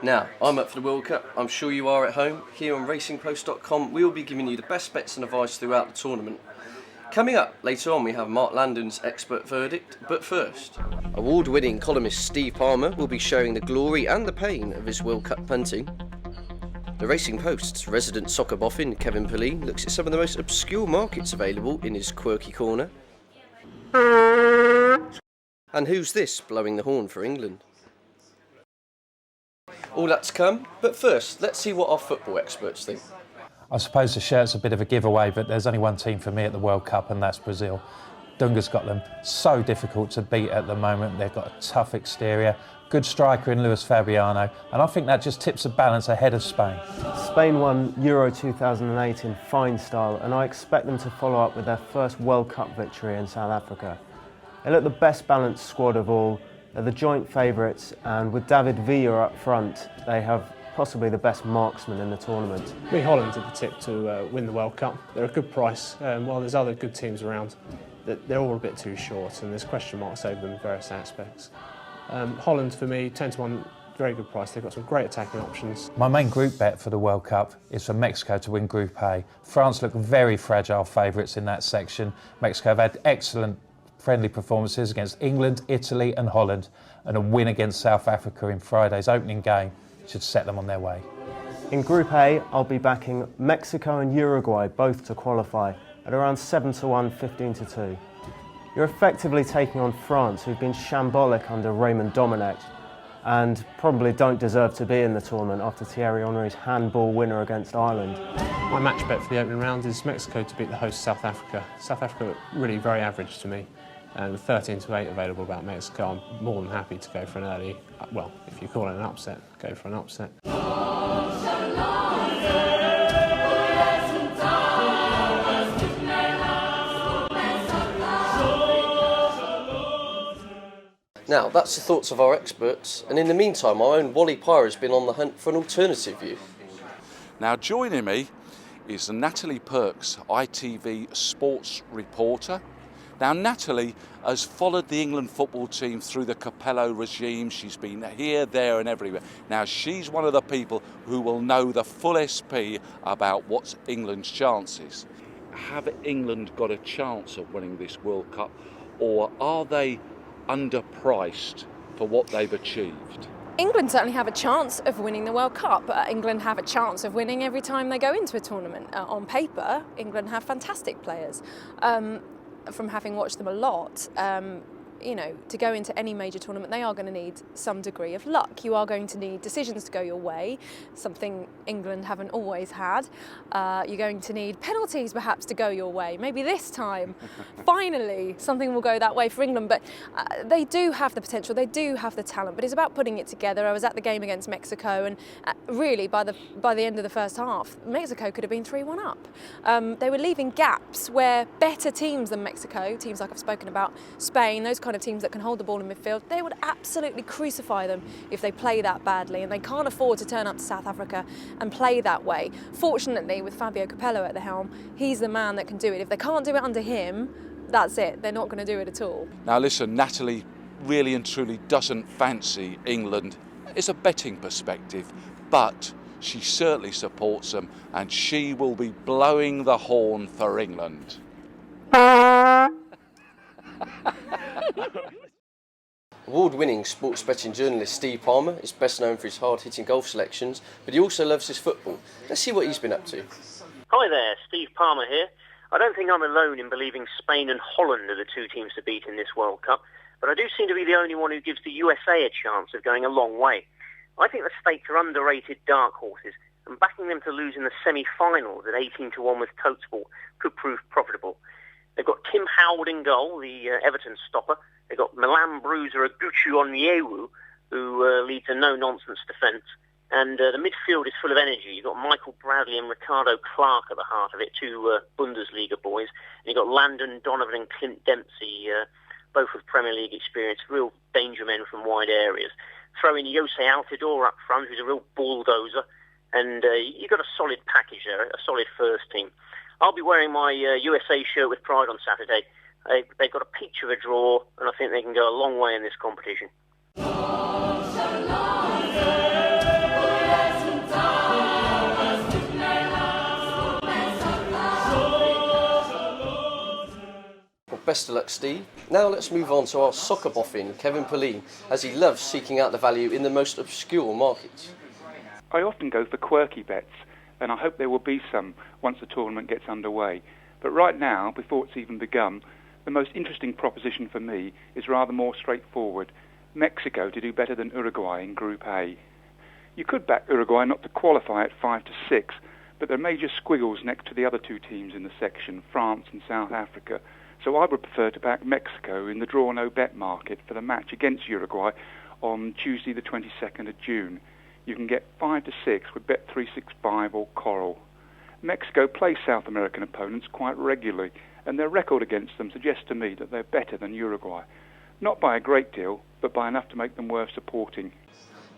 Now, I'm up for the World Cup. I'm sure you are at home. Here on racingpost.com, we will be giving you the best bets and advice throughout the tournament. Coming up later on, we have Mark Laindon's expert verdict. But first, award-winning columnist Steve Palmer will be sharing the glory and the pain of his World Cup punting. The Racing Post's resident soccer boffin Kevin Pauline looks at some of the most obscure markets available in his quirky corner. And who's this blowing the horn for England? All that's come, but first, let's see what our football experts think. I suppose the shirt's a bit of a giveaway, but there's only one team for me at the World Cup, and that's Brazil. Dunga's got them so difficult to beat at the moment. They've got a tough exterior, good striker in Luis Fabiano, and I think that just tips the balance ahead of Spain. Spain won Euro 2008 in fine style, and I expect them to follow up with their first World Cup victory in South Africa. They look the best balanced squad of all. They're the joint favourites, and with David Villa up front, they have possibly the best marksman in the tournament. Holland at the tip to win the World Cup. They're a good price, while there's other good teams around. They're all a bit too short, and there's question marks over them in various aspects. Holland, for me, 10 to 1, very good price. They've got some great attacking options. My main group bet for the World Cup is for Mexico to win Group A. France look very fragile favourites in that section. Mexico have had excellent friendly performances against England, Italy and Holland, and a win against South Africa in Friday's opening game should set them on their way. In Group A, I'll be backing Mexico and Uruguay both to qualify at around 7 to 1, 15 to 2. You're effectively taking on France, who've been shambolic under Raymond Domenech and probably don't deserve to be in the tournament after Thierry Henry's handball winner against Ireland. My match bet for the opening round is Mexico to beat the host South Africa. South Africa look really very average to me. And with 13 to 8 available about Mexico, I'm more than happy to go for an early, well, if you call it an upset, go for an upset. Now, that's the thoughts of our experts, and in the meantime, our own Wally Pyre has been on the hunt for an alternative view. Now, joining me is Natalie Perks, ITV sports reporter. Now, Natalie has followed the England football team through the Capello regime. She's been here, there and everywhere. Now, she's one of the people who will know the full SP about what's England's chances. Have England got a chance of winning this World Cup, or are they underpriced for what they've achieved? England certainly have a chance of winning the World Cup. England have a chance of winning every time they go into a tournament. On paper, England have fantastic players. From having watched them a lot, to go into any major tournament, they are going to need some degree of luck. You are going to need decisions to go your way, something England haven't always had. You're going to need penalties perhaps to go your way. Maybe this time, finally, something will go that way for England. But they do have the potential, they do have the talent, but it's about putting it together. I was at the game against Mexico, and really by the end of the first half, Mexico could have been 3-1 up. They were leaving gaps where better teams than Mexico, teams like I've spoken about, Spain, those kind of teams that can hold the ball in midfield, they would absolutely crucify them if they play that badly, and they can't afford to turn up to South Africa and play that way. Fortunately, with Fabio Capello at the helm, he's the man that can do it. If they can't do it under him, that's it. They're not going to do it at all. Now listen, Natalie really and truly doesn't fancy England. It's a betting perspective, but she certainly supports them, and she will be blowing the horn for England. Award-winning sports betting journalist Steve Palmer is best known for his hard-hitting golf selections, but he also loves his football. Let's see what he's been up to. Hi there, Steve Palmer here. I don't think I'm alone in believing Spain and Holland are the two teams to beat in this World Cup, but I do seem to be the only one who gives the USA a chance of going a long way. I think the States are underrated dark horses, and backing them to lose in the semi-finals at 18 to 1 with Totesport could prove profitable. They've got Tim Howard in goal, the Everton stopper. They've got Milan bruiser Aguchu Onyewu, who leads a no-nonsense defence. And the midfield is full of energy. You've got Michael Bradley and Ricardo Clark at the heart of it, two Bundesliga boys. And you've got Landon Donovan and Clint Dempsey, both with Premier League experience, real danger men from wide areas. Throw in Jose Altidore up front, who's a real bulldozer. And you've got a solid package there, a solid first team. I'll be wearing my USA shirt with pride on Saturday. They've got a peach of a draw, and I think they can go a long way in this competition. best of luck, Steve. Now let's move on to our soccer boffin, Kevin Pauline, as he loves seeking out the value in the most obscure markets. I often go for quirky bets, and I hope there will be some once the tournament gets underway. But right now, before it's even begun, the most interesting proposition for me is rather more straightforward. Mexico to do better than Uruguay in Group A. You could back Uruguay not to qualify at 5-6, but there are major squiggles next to the other two teams in the section, France and South Africa. So I would prefer to back Mexico in the draw no bet market for the match against Uruguay on Tuesday the 22nd of June. You can get 5-6 with Bet365 or Coral. Mexico play South American opponents quite regularly, and their record against them suggests to me that they're better than Uruguay. Not by a great deal, but by enough to make them worth supporting.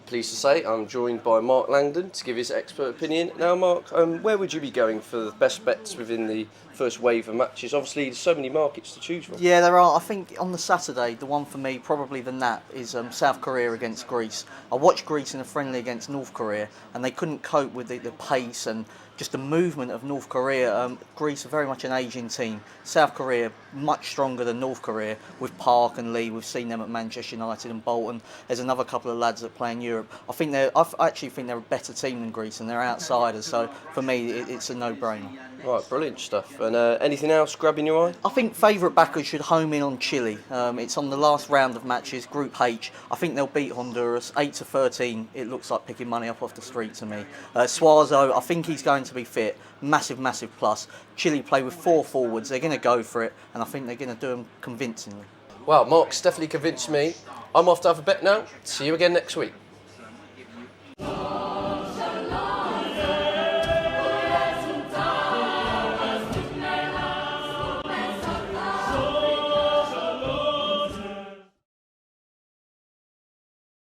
Pleased to say I'm joined by Mark Laindon to give his expert opinion. Now, Mark, where would you be going for the best bets within the first wave of matches? Obviously, there's so many markets to choose from. Yeah, there are. I think on the Saturday, the one for me, probably the Nat, is South Korea against Greece. I watched Greece in a friendly against North Korea, and they couldn't cope with the pace and just the movement of North Korea. Greece are very much an Asian team. South Korea much stronger than North Korea with Park and Lee. We've seen them at Manchester United and Bolton. There's another couple of lads that play in Europe. I actually think they're a better team than Greece, and they're outsiders. So for me, it's a no-brainer. Right, brilliant stuff. And anything else grabbing your eye? I think favourite backers should home in on Chile. It's on the last round of matches, Group H. I think they'll beat Honduras 8-13. It looks like picking money up off the street to me. Suazo, I think he's going to be fit. Massive plus. Chile play with 4 forwards. They're going to go for it, and I think they're going to do them convincingly. Well, Mark's definitely convinced me. I'm off to have a bet now. See you again next week.